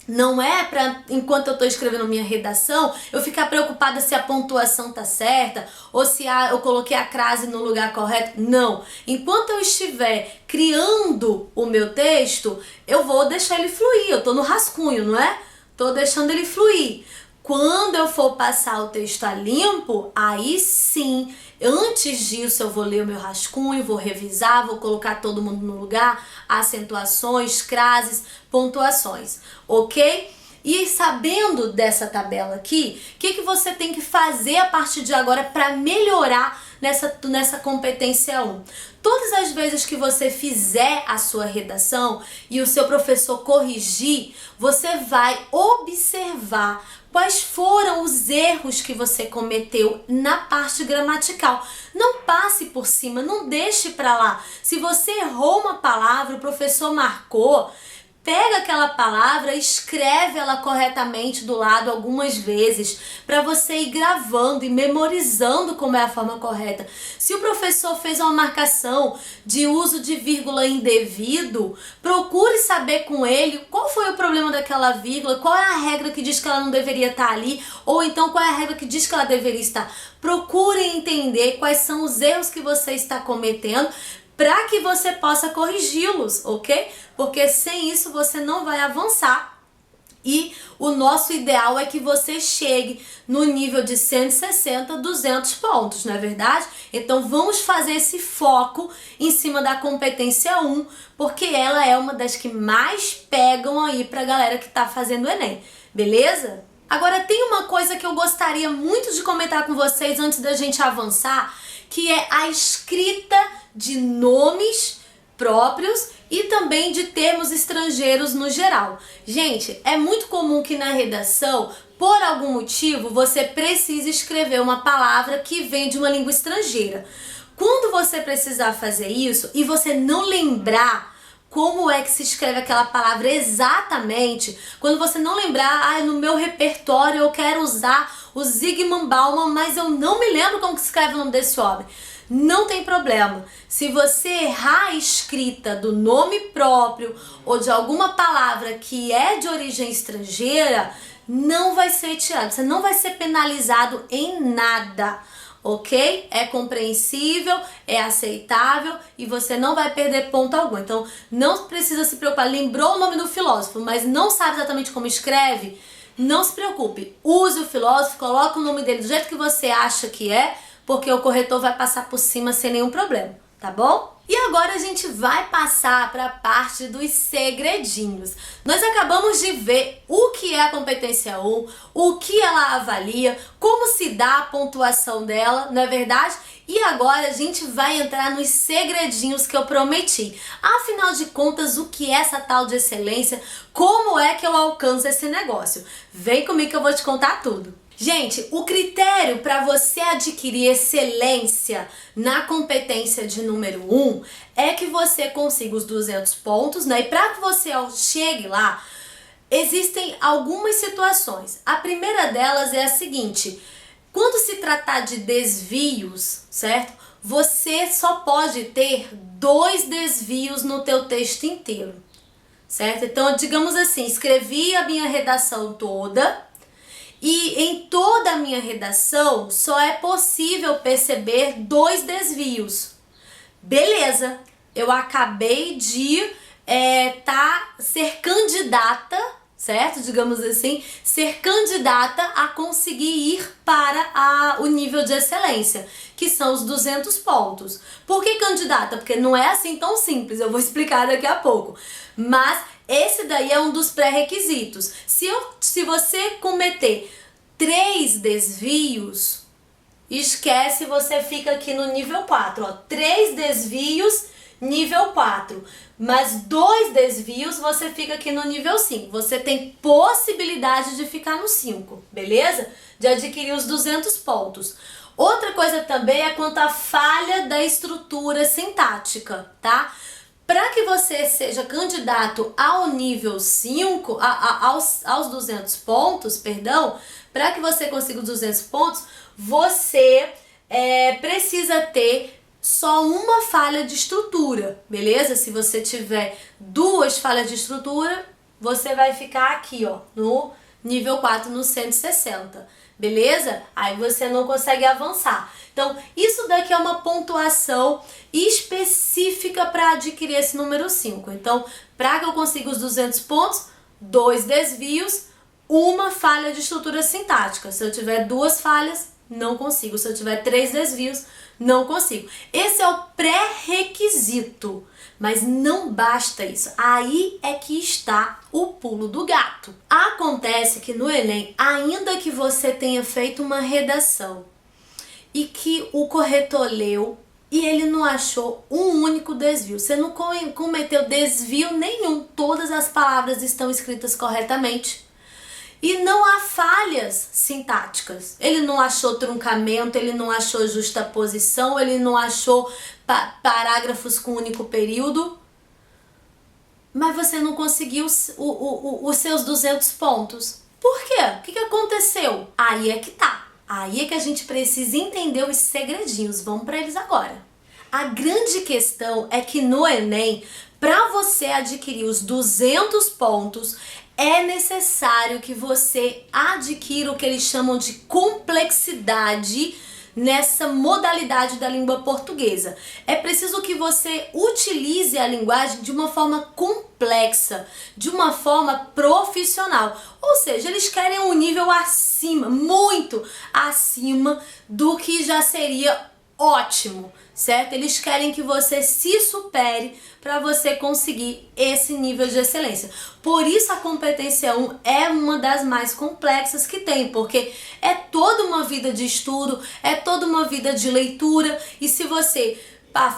Speaker 1: Não é para, enquanto eu estou escrevendo minha redação, eu ficar preocupada se a pontuação tá certa ou se eu coloquei a crase no lugar correto. Não. Enquanto eu estiver criando o meu texto, eu vou deixar ele fluir. Eu tô no rascunho, não é? Tô deixando ele fluir. Quando eu for passar o texto a limpo, aí sim, antes disso eu vou ler o meu rascunho, vou revisar, vou colocar todo mundo no lugar, acentuações, crases, pontuações, ok? E sabendo dessa tabela aqui, o que você tem que fazer a partir de agora para melhorar nessa competência 1? Todas as vezes que você fizer a sua redação e o seu professor corrigir, você vai observar quais foram os erros que você cometeu na parte gramatical. Não passe por cima, não deixe para lá. Se você errou uma palavra, o professor marcou, pega aquela palavra, escreve ela corretamente do lado algumas vezes, para você ir gravando e memorizando como é a forma correta. Se o professor fez uma marcação de uso de vírgula indevido, procure saber com ele qual foi o problema daquela vírgula, qual é a regra que diz que ela não deveria estar ali, ou então qual é a regra que diz que ela deveria estar. Procure entender quais são os erros que você está cometendo, para que você possa corrigi-los, ok? Porque sem isso você não vai avançar. E o nosso ideal é que você chegue no nível de 160, 200 pontos, não é verdade? Então vamos fazer esse foco em cima da competência 1, porque ela é uma das que mais pegam aí pra galera que tá fazendo o Enem, beleza? Agora tem uma coisa que eu gostaria muito de comentar com vocês antes da gente avançar, que é a escrita de nomes próprios e também de termos estrangeiros no geral. Gente, é muito comum que na redação, por algum motivo, você precise escrever uma palavra que vem de uma língua estrangeira. Quando você precisar fazer isso e você não lembrar como é que se escreve aquela palavra exatamente, quando você não lembrar, no meu repertório eu quero usar o Zygmunt Bauman, mas eu não me lembro como que se escreve o nome desse homem. não tem problema. Se você errar a escrita do nome próprio ou de alguma palavra que é de origem estrangeira, não vai ser tirado, você não vai ser penalizado em nada, ok? É compreensível, é aceitável e você não vai perder ponto algum. Então não precisa se preocupar. Lembrou o nome do filósofo, mas não sabe exatamente como escreve? Não se preocupe. Use o filósofo, coloque o nome dele do jeito que você acha que é, porque o corretor vai passar por cima sem nenhum problema, tá bom? E agora a gente vai passar para a parte dos segredinhos. Nós acabamos de ver o que é a competência 1, o que ela avalia, como se dá a pontuação dela, não é verdade? E agora a gente vai entrar nos segredinhos que eu prometi. Afinal de contas, o que é essa tal de excelência? Como é que eu alcanço esse negócio? Vem comigo que eu vou te contar tudo. Gente, o critério para você adquirir excelência na competência de número 1 é que você consiga os 200 pontos, né? E para que você chegue lá, existem algumas situações. A primeira delas é a seguinte: quando se tratar de desvios, certo? Você só pode ter 2 desvios no teu texto inteiro, certo? Então, digamos assim, escrevi a minha redação toda, e em toda a minha redação só é possível perceber 2 desvios. Beleza, eu acabei de ser candidata, certo? Digamos assim, ser candidata a conseguir ir para o nível de excelência, que são os 200 pontos. Por que candidata? Porque não é assim tão simples, eu vou explicar daqui a pouco. Mas esse daí é um dos pré-requisitos. Se você cometer 3 desvios, esquece, você fica aqui no nível 4. Ó. 3 desvios, nível 4. Mas 2 desvios, você fica aqui no nível 5. Você tem possibilidade de ficar no 5, beleza? De adquirir os 200 pontos. Outra coisa também é quanto à falha da estrutura sintática, tá? Para que você seja candidato ao nível 5, aos 200 pontos, perdão, para que você consiga os 200 pontos, você precisa ter só uma falha de estrutura, beleza? Se você tiver 2 falhas de estrutura, você vai ficar aqui, ó, no nível 4, no 160, beleza? Aí você não consegue avançar. Então, isso daqui é uma pontuação específica para adquirir esse número 5. Então, para que eu consiga os 200 pontos, 2 desvios, uma falha de estrutura sintática. Se eu tiver 2 falhas, não consigo. Se eu tiver 3 desvios, não consigo. Esse é o pré-requisito, mas não basta isso. Aí é que está o pulo do gato. Acontece que no Enem, ainda que você tenha feito uma redação e que o corretor leu e ele não achou um único desvio, você não cometeu desvio nenhum, todas as palavras estão escritas corretamente. E não há falhas sintáticas. Ele não achou truncamento, ele não achou justaposição, ele não achou parágrafos com único período. Mas você não conseguiu os seus 200 pontos. Por quê? O que aconteceu? Aí é que tá. Aí é que a gente precisa entender os segredinhos. Vamos para eles agora. A grande questão é que no Enem, para você adquirir os 200 pontos, é necessário que você adquira o que eles chamam de complexidade nessa modalidade da língua portuguesa. É preciso que você utilize a linguagem de uma forma complexa, de uma forma profissional. Ou seja, eles querem um nível acima, muito acima do que já seria ótimo, certo? Eles querem que você se supere para você conseguir esse nível de excelência. Por isso a competência 1 é uma das mais complexas que tem, porque é toda uma vida de estudo, é toda uma vida de leitura, e se você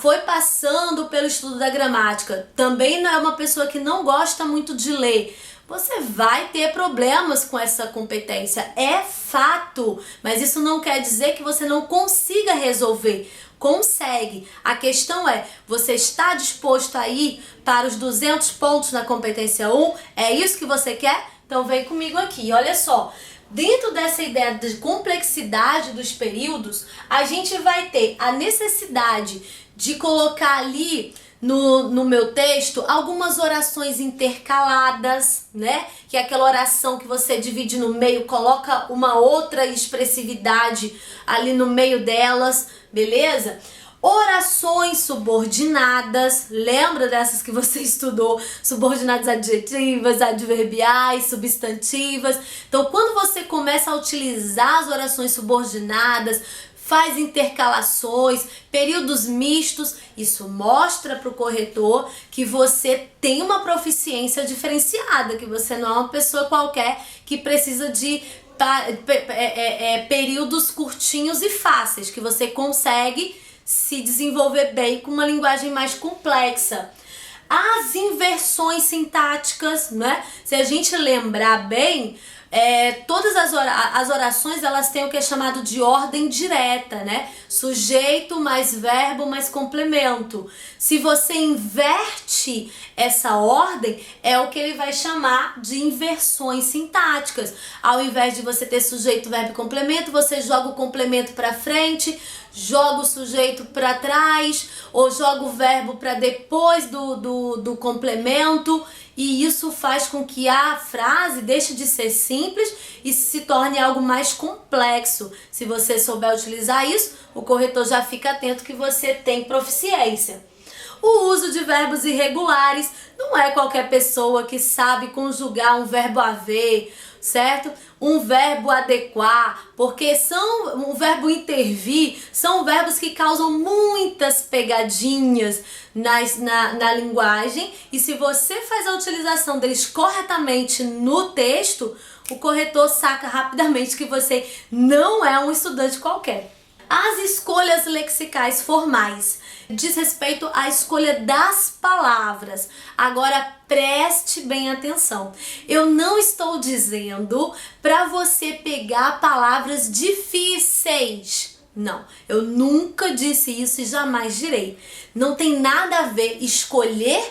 Speaker 1: foi passando pelo estudo da gramática, também não é uma pessoa que não gosta muito de ler, você vai ter problemas com essa competência, é fato, mas isso não quer dizer que você não consiga resolver. Consegue. A questão é, você está disposto a ir para os 200 pontos na competência 1? É isso que você quer? Então vem comigo aqui, olha só. Dentro dessa ideia de complexidade dos períodos, a gente vai ter a necessidade de colocar ali no meu texto algumas orações intercaladas, né? Que é aquela oração que você divide no meio, coloca uma outra expressividade ali no meio delas, beleza? Orações subordinadas, lembra dessas que você estudou? Subordinadas adjetivas, adverbiais, substantivas. Então, quando você começa a utilizar as orações subordinadas, faz intercalações, períodos mistos, isso mostra para o corretor que você tem uma proficiência diferenciada, que você não é uma pessoa qualquer que precisa de períodos curtinhos e fáceis, que você consegue se desenvolver bem com uma linguagem mais complexa. As inversões sintáticas, né? Se a gente lembrar bem, todas as orações, elas têm o que é chamado de ordem direta, né? Sujeito mais verbo mais complemento. Se você inverte essa ordem, é o que ele vai chamar de inversões sintáticas. Ao invés de você ter sujeito, verbo e complemento, você joga o complemento para frente, joga o sujeito para trás, ou joga o verbo para depois do complemento. E isso faz com que a frase deixe de ser simples e se torne algo mais complexo. Se você souber utilizar isso, o corretor já fica atento que você tem proficiência. O uso de verbos irregulares, não é qualquer pessoa que sabe conjugar um verbo haver, certo? Um verbo adequar, porque um verbo intervir, são verbos que causam muitas pegadinhas na linguagem, e se você faz a utilização deles corretamente no texto, o corretor saca rapidamente que você não é um estudante qualquer. As escolhas lexicais formais diz respeito à escolha das palavras. Agora preste bem atenção. Eu não estou dizendo para você pegar palavras difíceis. Não, eu nunca disse isso e jamais direi. Não tem nada a ver escolher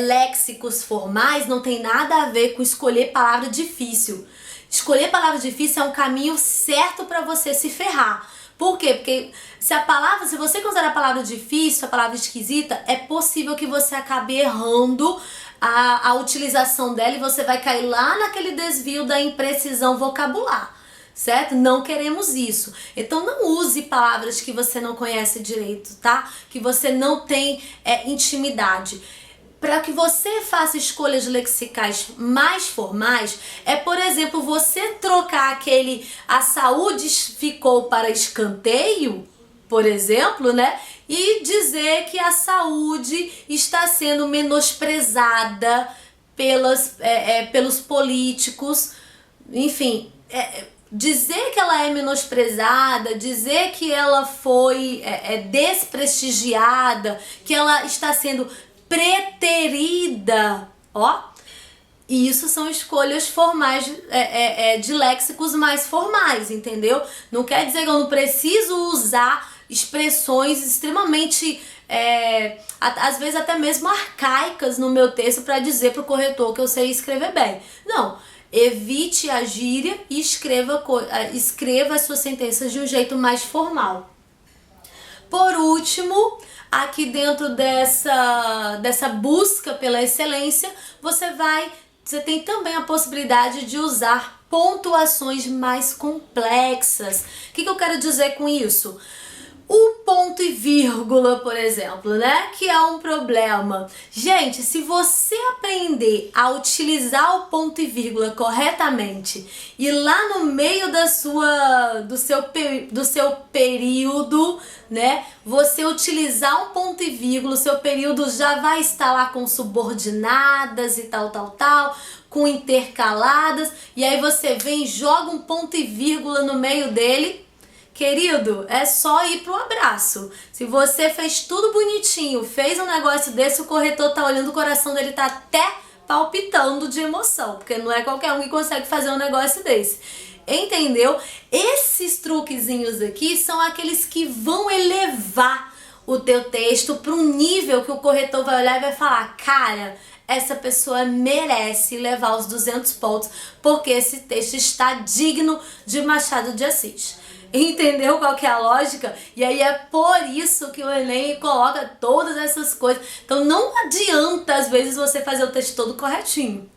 Speaker 1: léxicos formais, não tem nada a ver com escolher palavra difícil. Escolher palavra difícil é um caminho certo para você se ferrar. Por quê? Porque se você considerar a palavra difícil, a palavra esquisita, é possível que você acabe errando a utilização dela e você vai cair lá naquele desvio da imprecisão vocabular, certo? Não queremos isso. Então não use palavras que você não conhece direito, tá? Que você não tem intimidade. Para que você faça escolhas lexicais mais formais, por exemplo, você trocar a saúde ficou para escanteio, por exemplo, né? E dizer que a saúde está sendo menosprezada pelos políticos, enfim, dizer que ela é menosprezada, dizer que ela foi desprestigiada, que ela está sendo preterida, ó. E isso são escolhas formais de léxicos mais formais, entendeu? Não quer dizer que eu não preciso usar expressões extremamente, às vezes até mesmo arcaicas no meu texto para dizer para o corretor que eu sei escrever bem. Não, evite a gíria e escreva as suas sentenças de um jeito mais formal. Por último, aqui dentro dessa busca pela excelência, você tem também a possibilidade de usar pontuações mais complexas. O que eu quero dizer com isso? O ponto e vírgula, por exemplo, né? Que é um problema. Gente, se você aprender a utilizar o ponto e vírgula corretamente e lá no meio do seu período, né? Você utilizar um ponto e vírgula, o seu período já vai estar lá com subordinadas e tal, com intercaladas, e aí você vem e joga um ponto e vírgula no meio dele. Querido, é só ir pro abraço. Se você fez tudo bonitinho, fez um negócio desse, o corretor tá olhando, o coração dele tá até palpitando de emoção, porque não é qualquer um que consegue fazer um negócio desse. Entendeu? Esses truquezinhos aqui são aqueles que vão elevar o teu texto para um nível que o corretor vai olhar e vai falar: cara, essa pessoa merece levar os 200 pontos, porque esse texto está digno de Machado de Assis. Entendeu qual que é a lógica? E aí é por isso que o Enem coloca todas essas coisas. Então não adianta às vezes você fazer o texto todo corretinho.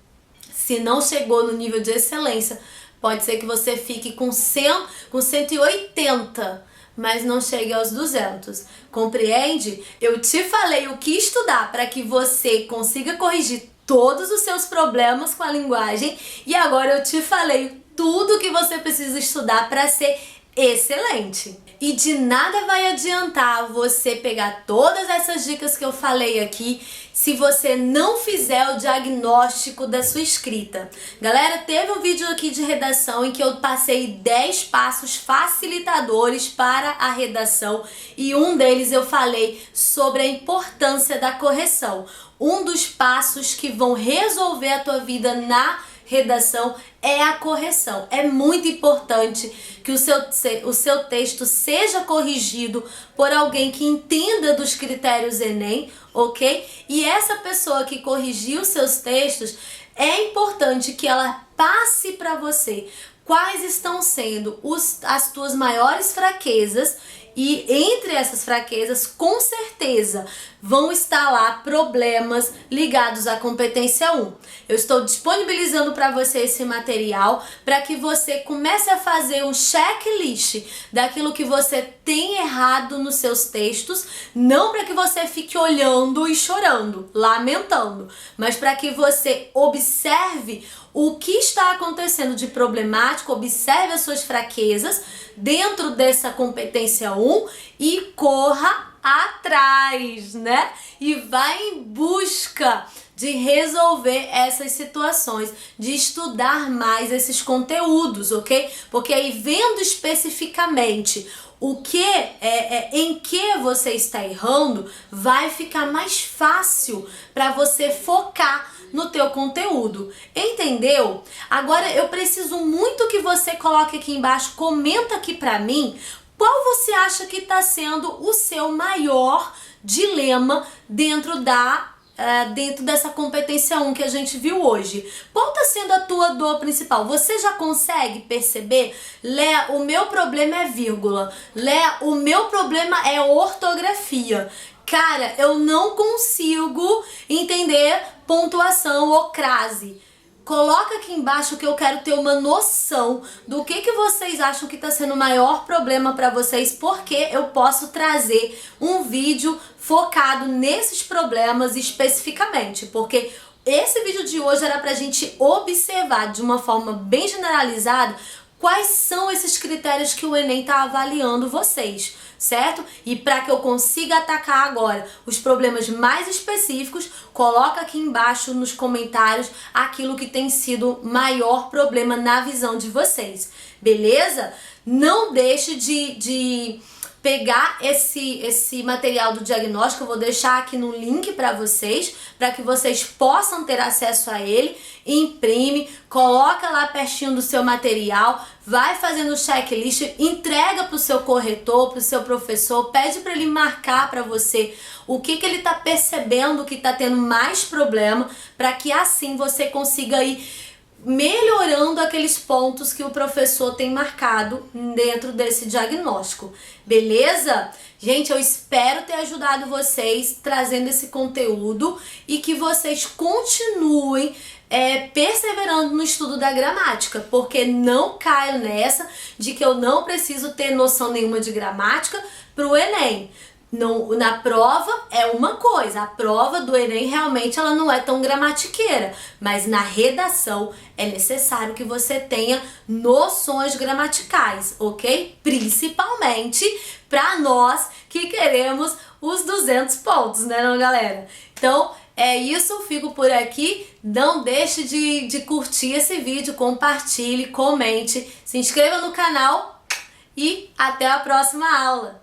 Speaker 1: Se não chegou no nível de excelência, pode ser que você fique com 180, mas não chegue aos 200. Compreende? Eu te falei o que estudar para que você consiga corrigir todos os seus problemas com a linguagem, e agora eu te falei tudo que você precisa estudar para ser excelente. E de nada vai adiantar você pegar todas essas dicas que eu falei aqui se você não fizer o diagnóstico da sua escrita. Galera, teve um vídeo aqui de redação em que eu passei 10 passos facilitadores para a redação e um deles eu falei sobre a importância da correção. Um dos passos que vão resolver a tua vida na redação é a correção. É muito importante que o seu texto seja corrigido por alguém que entenda dos critérios Enem, ok? E essa pessoa que corrigiu seus textos, é importante que ela passe para você quais estão sendo as tuas maiores fraquezas. E entre essas fraquezas, com certeza, vão estar lá problemas ligados à competência 1. Eu estou disponibilizando para você esse material para que você comece a fazer um checklist daquilo que você tem errado nos seus textos, não para que você fique olhando e chorando, lamentando, mas para que você observe o que está acontecendo de problemático, observe as suas fraquezas dentro dessa competência 1 e corra atrás, né? E vai em busca de resolver essas situações, de estudar mais esses conteúdos, ok? Porque aí vendo especificamente em que você está errando, vai ficar mais fácil para você focar no teu conteúdo. Entendeu? Agora eu preciso muito que você coloque aqui embaixo, comenta aqui pra mim, qual você acha que está sendo o seu maior dilema dentro dessa competência 1 que a gente viu hoje. Qual está sendo a tua dor principal? Você já consegue perceber? Léa, o meu problema é vírgula. Léa, o meu problema é ortografia. Cara, eu não consigo entender pontuação ou crase. Coloca aqui embaixo que eu quero ter uma noção do que vocês acham que está sendo o maior problema para vocês, porque eu posso trazer um vídeo focado nesses problemas especificamente, porque esse vídeo de hoje era pra gente observar de uma forma bem generalizada quais são esses critérios que o Enem está avaliando vocês, certo? E para que eu consiga atacar agora os problemas mais específicos, coloca aqui embaixo nos comentários aquilo que tem sido maior problema na visão de vocês, beleza? Não deixe de pegar esse material do diagnóstico, eu vou deixar aqui no link para que vocês possam ter acesso a ele. Imprime, coloca lá pertinho do seu material, vai fazendo o checklist, entrega para o seu corretor, para o seu professor, pede para ele marcar para você o que ele está percebendo que está tendo mais problema, para que assim você consiga ir melhorando aqueles pontos que o professor tem marcado dentro desse diagnóstico, beleza? Gente, eu espero ter ajudado vocês trazendo esse conteúdo e que vocês continuem perseverando no estudo da gramática, porque não caio nessa de que eu não preciso ter noção nenhuma de gramática para o Enem. Na prova é uma coisa, a prova do Enem realmente ela não é tão gramatiqueira, mas na redação é necessário que você tenha noções gramaticais, ok? Principalmente para nós que queremos os 200 pontos, né não, galera? Então é isso, fico por aqui, não deixe de curtir esse vídeo, compartilhe, comente, se inscreva no canal e até a próxima aula!